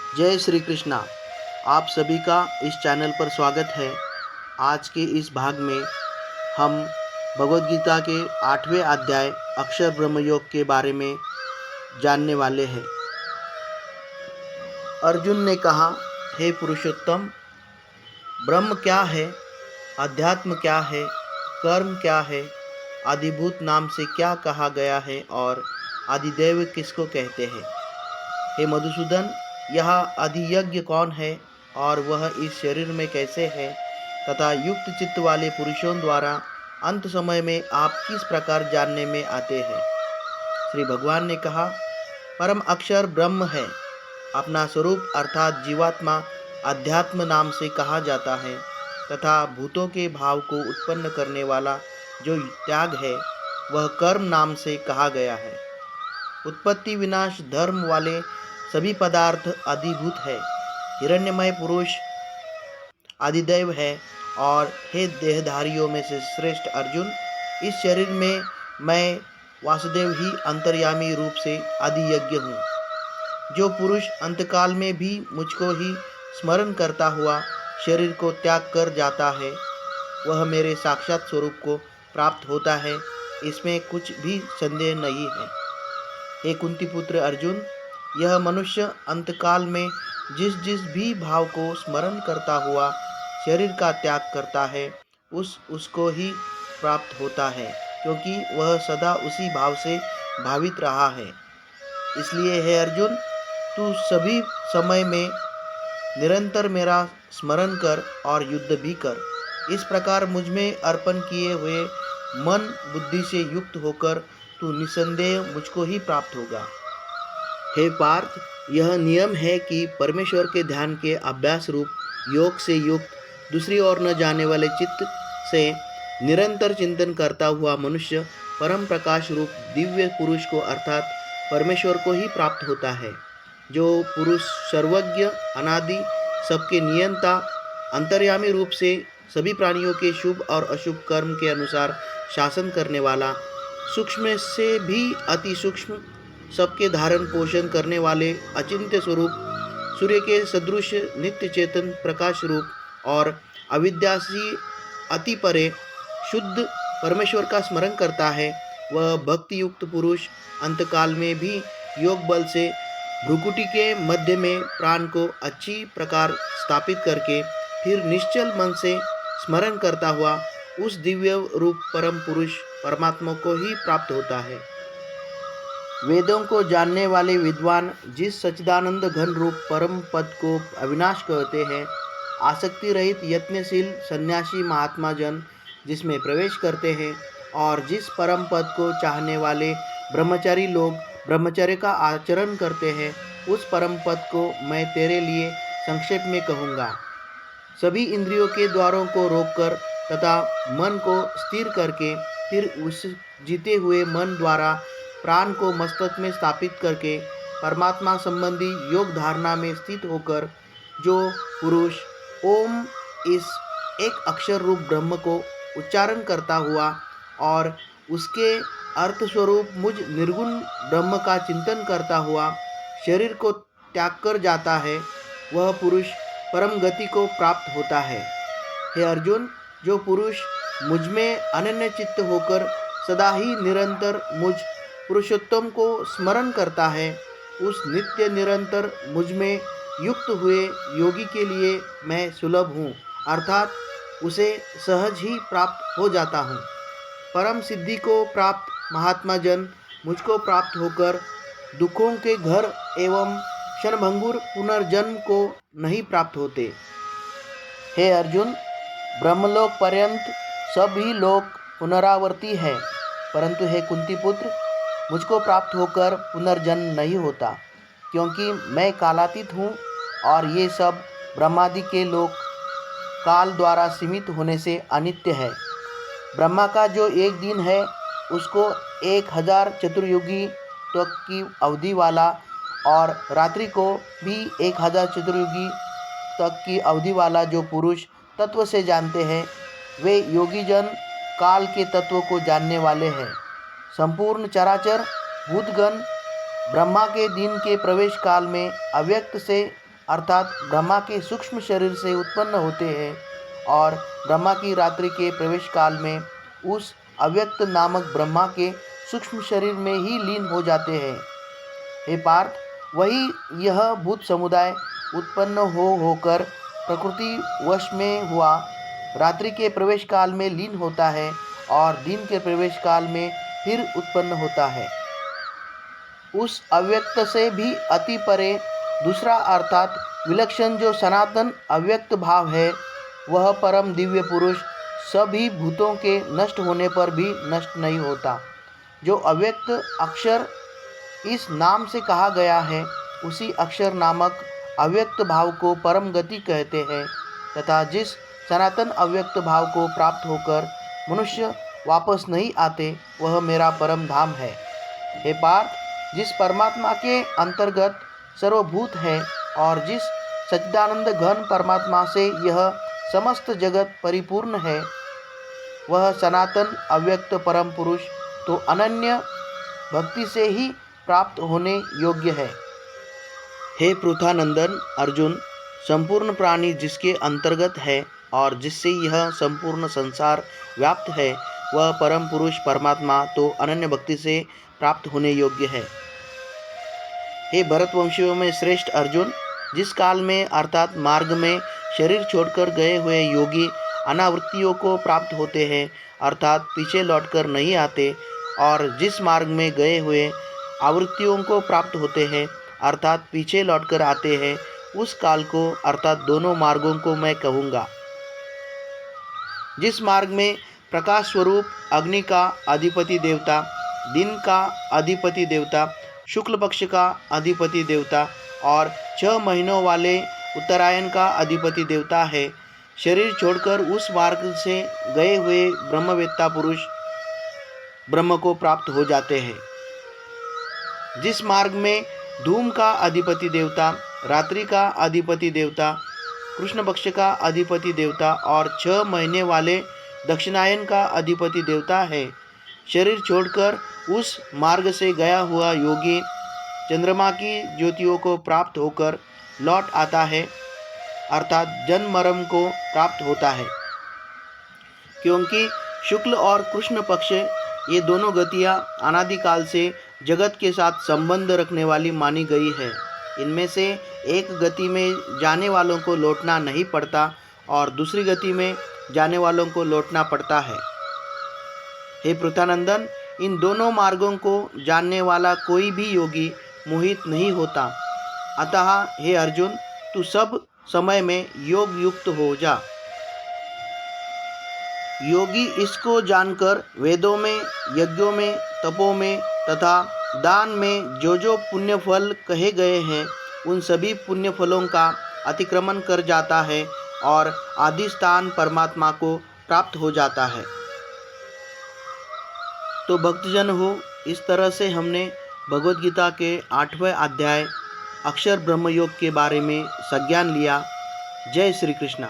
जय श्री कृष्णा। आप सभी का इस चैनल पर स्वागत है। आज के इस भाग में हम भगवद गीता के 8वें अध्याय अक्षर ब्रह्म योग के बारे में जानने वाले हैं। अर्जुन ने कहा, हे पुरुषोत्तम, ब्रह्म क्या है, अध्यात्म क्या है, कर्म क्या है, आदिभूत नाम से क्या कहा गया है और आदिदेव किसको कहते हैं। हे मधुसूदन, यह आदियज्ञ कौन है और वह इस शरीर में कैसे है तथा युक्त चित्त वाले पुरुषों द्वारा अंत समय में आप किस प्रकार जानने में आते हैं। श्री भगवान ने कहा, परम अक्षर ब्रह्म है। अपना स्वरूप अर्थात जीवात्मा अध्यात्म नाम से कहा जाता है तथा भूतों के भाव को उत्पन्न करने वाला जो त्याग है वह कर्म नाम से कहा गया है। उत्पत्ति विनाश धर्म वाले सभी पदार्थ अधिभूत है। हिरण्यमय पुरुष आदिदेव है। और हे देहधारियों में से श्रेष्ठ अर्जुन, इस शरीर में मैं वासुदेव ही अंतर्यामी रूप से आदियज्ञ हूँ। जो पुरुष अंतकाल में भी मुझको ही स्मरण करता हुआ शरीर को त्याग कर जाता है वह मेरे साक्षात स्वरूप को प्राप्त होता है, इसमें कुछ भी संदेह नहीं है। हे कुंती पुत्र अर्जुन, यह मनुष्य अंतकाल में जिस जिस भी भाव को स्मरण करता हुआ शरीर का त्याग करता है उसको ही प्राप्त होता है, क्योंकि वह सदा उसी भाव से भावित रहा है। इसलिए हे अर्जुन, तू सभी समय में निरंतर मेरा स्मरण कर और युद्ध भी कर। इस प्रकार मुझ में अर्पण किए हुए मन बुद्धि से युक्त होकर तू निसंदेह मुझको ही प्राप्त होगा। हे पार्थ, यह नियम है कि परमेश्वर के ध्यान के अभ्यास रूप योग से युक्त दूसरी ओर न जाने वाले चित्त से निरंतर चिंतन करता हुआ मनुष्य परम प्रकाश रूप दिव्य पुरुष को अर्थात परमेश्वर को ही प्राप्त होता है। जो पुरुष सर्वज्ञ, अनादि, सबके नियंता, अंतर्यामी रूप से सभी प्राणियों के शुभ और अशुभ कर्म के अनुसार शासन करने वाला, सूक्ष्म से भी अति सूक्ष्म, सबके धारण पोषण करने वाले अचिंत्य स्वरूप, सूर्य के सदृश नित्य चेतन प्रकाश रूप और अविद्या से अति परे शुद्ध परमेश्वर का स्मरण करता है, वह भक्ति युक्त पुरुष अंतकाल में भी योग बल से भ्रुकुटी के मध्य में प्राण को अच्छी प्रकार स्थापित करके फिर निश्चल मन से स्मरण करता हुआ उस दिव्य रूप परम पुरुष परमात्मा को ही प्राप्त होता है। वेदों को जानने वाले विद्वान जिस सच्चिदानंद घन रूप परम पद को अविनाश कहते हैं, आसक्ति रहित यत्नशील सन्यासी महात्मा जन जिसमें प्रवेश करते हैं और जिस परम पद को चाहने वाले ब्रह्मचारी लोग ब्रह्मचर्य का आचरण करते हैं, उस परम पद को मैं तेरे लिए संक्षेप में कहूँगा। सभी इंद्रियों के द्वारों को रोककर तथा मन को स्थिर करके फिर उस जीते हुए मन द्वारा प्राण को मस्तक में स्थापित करके परमात्मा संबंधी योग धारणा में स्थित होकर जो पुरुष ओम इस एक अक्षर रूप ब्रह्म को उच्चारण करता हुआ और उसके अर्थ स्वरूप मुझ निर्गुण ब्रह्म का चिंतन करता हुआ शरीर को त्याग कर जाता है, वह पुरुष परम गति को प्राप्त होता है। हे अर्जुन, जो पुरुष मुझ में अनन्य चित्त होकर सदा ही निरंतर मुझ पुरुषोत्तम को स्मरण करता है, उस नित्य निरंतर मुझ में युक्त हुए योगी के लिए मैं सुलभ हूँ, अर्थात उसे सहज ही प्राप्त हो जाता हूँ। परम सिद्धि को प्राप्त महात्मा जन मुझको प्राप्त होकर दुखों के घर एवं क्षणभंगुर पुनर्जन्म को नहीं प्राप्त होते। हे अर्जुन, ब्रह्मलोक पर्यंत सभी लोग पुनरावर्ती है, परंतु हे कुंती पुत्र, मुझको प्राप्त होकर पुनर्जन्म नहीं होता, क्योंकि मैं कालातीत हूँ और ये सब ब्रह्मादि के लोग काल द्वारा सीमित होने से अनित्य है। ब्रह्मा का जो एक दिन है उसको 1000 चतुर्युगी तक की अवधि वाला और रात्रि को भी 1000 चतुर्युगी तक की अवधि वाला जो पुरुष तत्व से जानते हैं, वे योगीजन काल के तत्व को जानने वाले हैं। संपूर्ण चराचर भूतगण ब्रह्मा के दिन के प्रवेश काल में अव्यक्त से अर्थात ब्रह्मा के सूक्ष्म शरीर से उत्पन्न होते हैं और ब्रह्मा की रात्रि के प्रवेश काल में उस अव्यक्त नामक ब्रह्मा के सूक्ष्म शरीर में ही लीन हो जाते हैं। हे पार्थ, वही यह भूत समुदाय उत्पन्न होकर प्रकृति वश में हुआ रात्रि के प्रवेश काल में लीन होता है और दिन के प्रवेश काल में फिर उत्पन्न होता है। उस अव्यक्त से भी अति परे दूसरा अर्थात विलक्षण जो सनातन अव्यक्त भाव है, वह परम दिव्य पुरुष सभी भूतों के नष्ट होने पर भी नष्ट नहीं होता। जो अव्यक्त अक्षर इस नाम से कहा गया है, उसी अक्षर नामक अव्यक्त भाव को परम गति कहते हैं तथा जिस सनातन अव्यक्त भाव को प्राप्त होकर मनुष्य वापस नहीं आते, वह मेरा परम धाम है। हे पार्थ, जिस परमात्मा के अंतर्गत सर्वभूत है और जिस सच्चिदानंद घन परमात्मा से यह समस्त जगत परिपूर्ण है, वह सनातन अव्यक्त परम पुरुष तो अनन्य भक्ति से ही प्राप्त होने योग्य है। हे पृथानंदन अर्जुन, संपूर्ण प्राणी जिसके अंतर्गत है और जिससे यह संपूर्ण संसार व्याप्त है, वह परम पुरुष परमात्मा तो अनन्य भक्ति से प्राप्त होने योग्य है। हे भरतवंशियों में श्रेष्ठ अर्जुन, जिस काल में अर्थात मार्ग में शरीर छोड़कर गए हुए योगी अनावृत्तियों को प्राप्त होते हैं अर्थात पीछे लौटकर नहीं आते, और जिस मार्ग में गए हुए आवृत्तियों को प्राप्त होते हैं अर्थात पीछे लौटकर आते हैं, उस काल को अर्थात दोनों मार्गों को मैं कहूँगा। जिस मार्ग में प्रकाश स्वरूप अग्नि का अधिपति देवता, दिन का अधिपति देवता, शुक्ल पक्ष का अधिपति देवता और 6 महीनों वाले उत्तरायण का अधिपति देवता है, शरीर छोड़कर उस मार्ग से गए हुए ब्रह्मवेत्ता पुरुष ब्रह्म को प्राप्त हो जाते हैं। जिस मार्ग में धूम का अधिपति देवता, रात्रि का अधिपति देवता, कृष्ण पक्ष का अधिपति देवता और 6 महीने वाले दक्षिणायन का अधिपति देवता है, शरीर छोड़कर उस मार्ग से गया हुआ योगी चंद्रमा की ज्योतियों को प्राप्त होकर लौट आता है अर्थात जन्म मरण को प्राप्त होता है। क्योंकि शुक्ल और कृष्ण पक्ष ये दोनों गतियाँ अनादिकाल से जगत के साथ संबंध रखने वाली मानी गई है। इनमें से एक गति में जाने वालों को लौटना नहीं पड़ता और दूसरी गति में जाने वालों को लौटना पड़ता है। हे पृथानंदन, इन दोनों मार्गों को जानने वाला कोई भी योगी मोहित नहीं होता। अतः हे अर्जुन, तू सब समय में योग युक्त हो जा। योगी इसको जानकर वेदों में, यज्ञों में, तपों में तथा दान में जो जो पुण्य फल कहे गए हैं, उन सभी पुण्य फलों का अतिक्रमण कर जाता है और आदिस्थान परमात्मा को प्राप्त हो जाता है। तो भक्तजन हो, इस तरह से हमने भगवद गीता के 8वें अध्याय अक्षर ब्रह्मयोग के बारे में संज्ञान लिया। जय श्री कृष्ण।